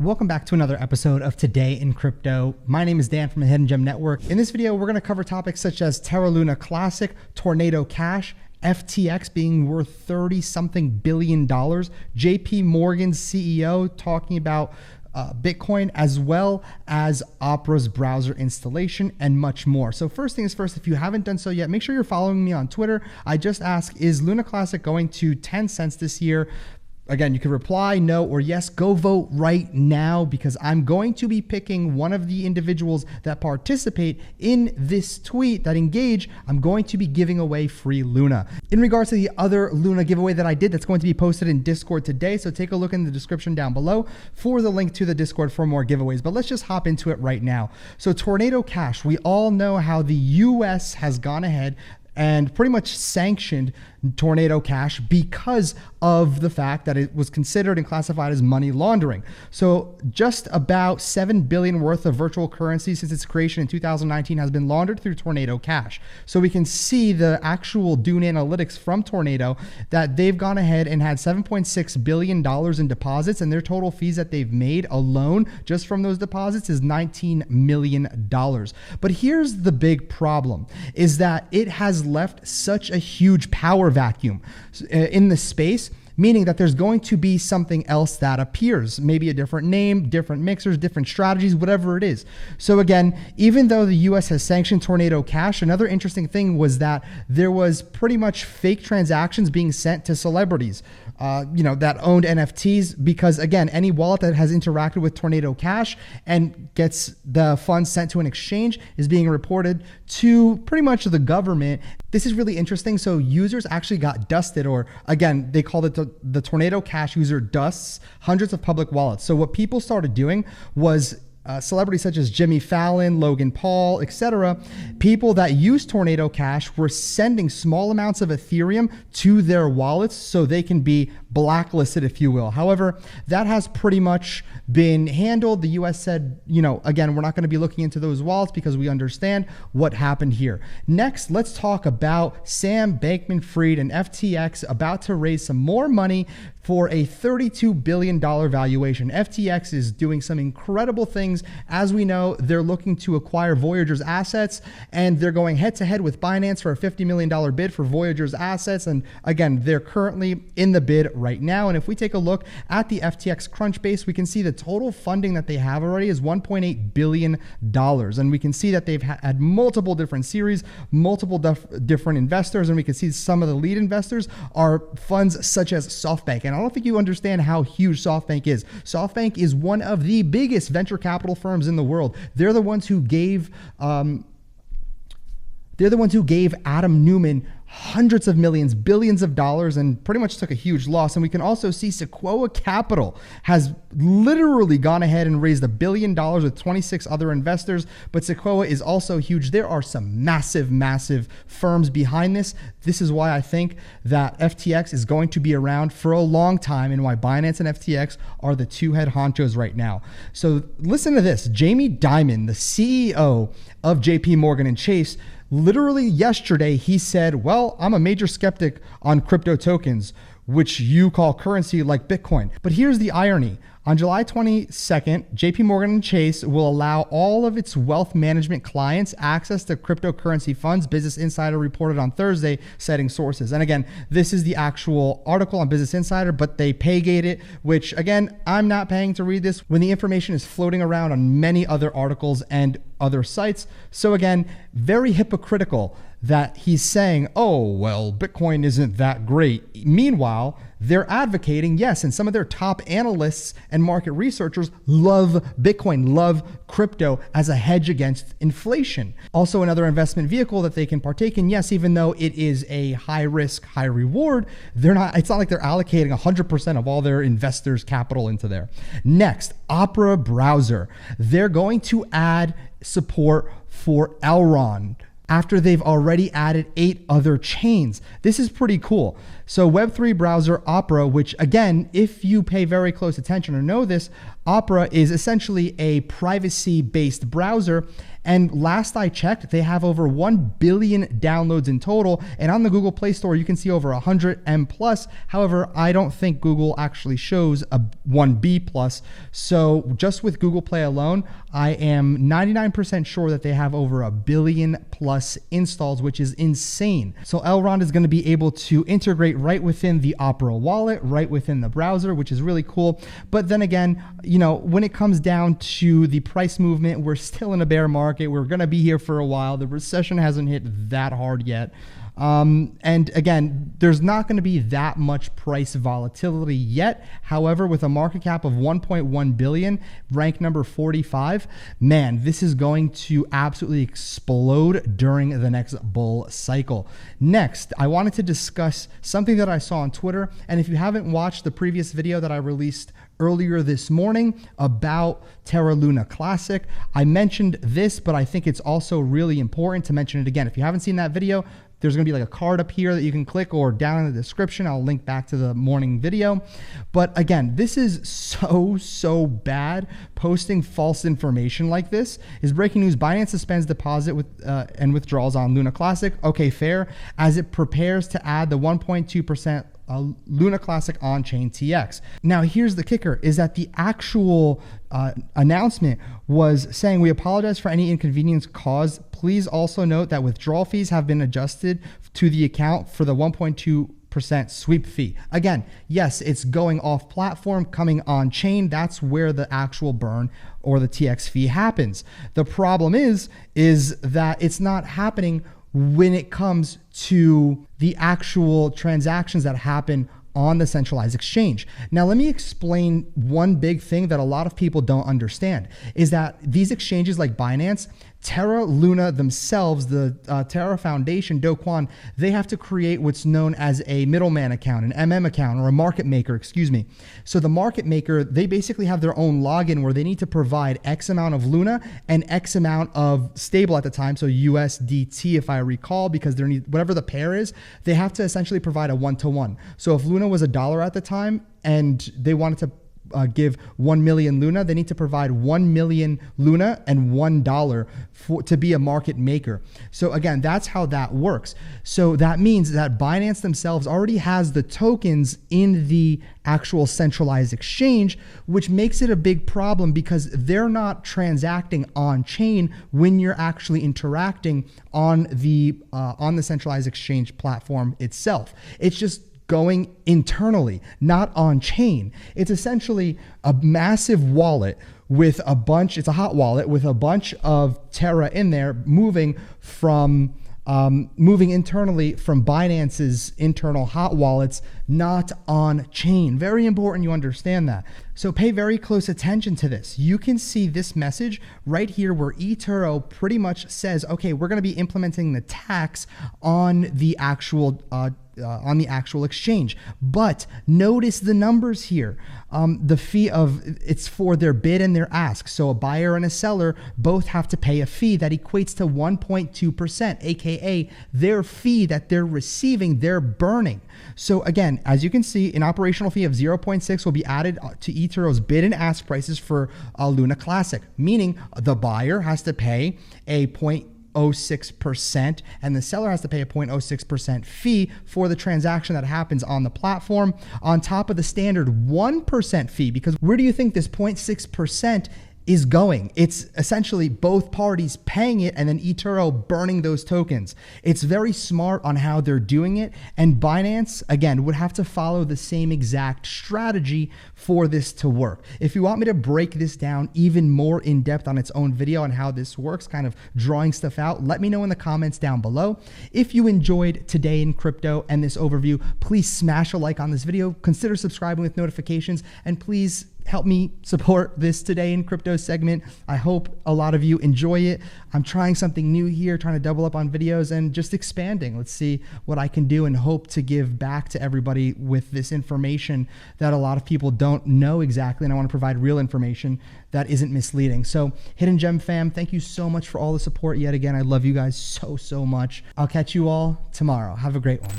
Welcome back to another episode of Today in Crypto. My name is Dan from the Hidden Gem Network. In this video, we're going to cover topics such as Terra Luna Classic, Tornado Cash, FTX being worth 30 something billion dollars, jpmorgan's CEO talking about Bitcoin, as well as Oprah's browser installation and much more. So first things first, if you haven't done so yet, make sure you're following me on Twitter. I just asked, is Luna Classic going to 10 cents this year? Again, you can reply no or yes. Go vote right now because I'm going to be picking one of the individuals that participate in this tweet that engage. I'm going to be giving away free Luna. In regards to the other Luna giveaway that I did, that's going to be posted in Discord today. So take a look in the description down below for the link to the Discord for more giveaways. But let's just hop into it right now. So Tornado Cash, we all know how the US has gone ahead and pretty much sanctioned Tornado Cash because of the fact that it was considered and classified as money laundering. So just about 7 billion worth of virtual currency since its creation in 2019 has been laundered through Tornado Cash. So we can see the actual Dune analytics from Tornado that they've gone ahead and had $7.6 billion in deposits, and their total fees that they've made alone just from those deposits is $19 million. But here's the big problem, is that it has left such a huge power vacuum in the space, meaning that there's going to be something else that appears, maybe a different name, different mixers, different strategies, whatever it is. So again, even though the US has sanctioned Tornado Cash, another interesting thing was that there was pretty much fake transactions being sent to celebrities, that owned NFTs, because again, any wallet that has interacted with Tornado Cash and gets the funds sent to an exchange is being reported to pretty much the government. This is really interesting. So users actually got dusted, or again, they called it the Tornado Cash user dusts hundreds of public wallets. So what people started doing was celebrities such as Jimmy Fallon, Logan Paul, etc., people that use Tornado Cash were sending small amounts of Ethereum to their wallets so they can be blacklisted, if you will. However, that has pretty much been handled. The US said, again, we're not going to be looking into those wallets because we understand what happened here. Next, let's talk about Sam Bankman-Fried and FTX about to raise some more money for a $32 billion valuation. FTX is doing some incredible things. As we know, they're looking to acquire Voyager's assets, and they're going head to head with Binance for a $50 million bid for Voyager's assets. And again, they're currently in the bid right now. And if we take a look at the FTX Crunchbase, we can see the total funding that they have already is $1.8 billion. And we can see that they've had multiple different series, multiple different investors. And we can see some of the lead investors are funds such as SoftBank. And I don't think you understand how huge SoftBank is. SoftBank is one of the biggest venture capital firms in the world. They're the ones who gave Adam Newman hundreds of millions, billions of dollars, and pretty much took a huge loss. And we can also see Sequoia Capital has literally gone ahead and raised $1 billion with 26 other investors. But Sequoia is also huge. There are some massive, massive firms behind this. This is why I think that FTX is going to be around for a long time, and why Binance and FTX are the two head honchos right now. So listen to this. Jamie Dimon, the CEO of JPMorgan and Chase, literally yesterday, he said, well, I'm a major skeptic on crypto tokens, which you call currency like Bitcoin. But here's the irony. On July 22nd, JPMorgan and Chase will allow all of its wealth management clients access to cryptocurrency funds, Business Insider reported on Thursday, citing sources. And again, this is the actual article on Business Insider, but they paygate it, which again, I'm not paying to read this when the information is floating around on many other articles and other sites. So again, very hypocritical that he's saying, oh, well, Bitcoin isn't that great. Meanwhile, they're advocating, yes, and some of their top analysts and market researchers love Bitcoin, love crypto as a hedge against inflation. Also another investment vehicle that they can partake in. Yes, even though it is a high risk, high reward, it's not like they're allocating 100% of all their investors' capital into there. Next, Opera browser. They're going to add support for Elrond after they've already added 8 other chains. This is pretty cool. So Web3 browser Opera, which again, if you pay very close attention or know this, Opera is essentially a privacy-based browser, And last I checked, they have over 1 billion downloads in total. And on the Google Play Store, you can see over 100 M plus. However, I don't think Google actually shows a 1B plus. So just with Google Play alone, I am 99% sure that they have over 1 billion plus installs, which is insane. So Elrond is going to be able to integrate right within the Opera wallet, right within the browser, which is really cool. But then again, you know, when it comes down to the price movement, we're still in a bear market. We're going to be here for a while. The recession hasn't hit that hard yet. And again, there's not going to be that much price volatility yet. However, with a market cap of 1.1 billion, rank number 45, man, this is going to absolutely explode during the next bull cycle. Next, I wanted to discuss something that I saw on Twitter. And if you haven't watched the previous video that I released earlier this morning about Terra Luna Classic, I mentioned this, but I think it's also really important to mention it again. If you haven't seen that video, there's going to be like a card up here that you can click, or down in the description. I'll link back to the morning video. But again, this is so bad. Posting false information like this is breaking news. Binance suspends deposit and withdrawals on Luna Classic. Okay, fair. As it prepares to add the 1.2% Luna Classic on-chain TX. Now, here's the kicker, is that the actual announcement was saying, we apologize for any inconvenience caused. Please also note that withdrawal fees have been adjusted to the account for the 1.2% sweep fee. Again, yes, it's going off platform, coming on chain. That's where the actual burn or the TX fee happens. The problem is that it's not happening when it comes to the actual transactions that happen on the centralized exchange. Now, let me explain one big thing that a lot of people don't understand, is that these exchanges like Binance, Terra, Luna themselves, the Terra Foundation, Do Kwon, they have to create what's known as a middleman account, an MM account, or a market maker, excuse me. So the market maker, they basically have their own login where they need to provide X amount of Luna and X amount of stable at the time, so USDT if I recall, because they're whatever the pair is, they have to essentially provide a one-to-one. So if Luna was $1 at the time and they wanted to give 1 million Luna, they need to provide 1 million Luna and $1 to be a market maker. So again, that's how that works. So that means that Binance themselves already has the tokens in the actual centralized exchange, which makes it a big problem because they're not transacting on chain when you're actually interacting on the centralized exchange platform itself. It's just going internally, not on chain. It's essentially a massive wallet with a bunch, it's a hot wallet with a bunch of Terra in there moving internally from Binance's internal hot wallets, not on chain. Very important you understand that. So pay very close attention to this. You can see this message right here where eToro pretty much says, okay, we're going to be implementing the tax on the actual exchange. But notice the numbers here. The fee it's for their bid and their ask. So a buyer and a seller both have to pay a fee that equates to 1.2%, aka their fee that they're receiving, they're burning. So again, as you can see, an operational fee of 0.6 will be added to eToro's bid and ask prices for Luna Classic, meaning the buyer has to pay a 0.06% and the seller has to pay a 0.06% fee for the transaction that happens on the platform, on top of the standard 1% fee. Because where do you think this 0.6% is going? It's essentially both parties paying it and then eToro burning those tokens. It's very smart on how they're doing it, and Binance, again, would have to follow the same exact strategy for this to work. If you want me to break this down even more in depth on its own video on how this works, kind of drawing stuff out, let me know in the comments down below. If you enjoyed Today in Crypto and this overview, please smash a like on this video, consider subscribing with notifications, and please help me support this Today in Crypto segment. I hope a lot of you enjoy it. I'm trying something new here, trying to double up on videos and just expanding. Let's see what I can do and hope to give back to everybody with this information that a lot of people don't know exactly. And I want to provide real information that isn't misleading. So Hidden Gem fam, thank you so much for all the support yet again. I love you guys so much. I'll catch you all tomorrow. Have a great one.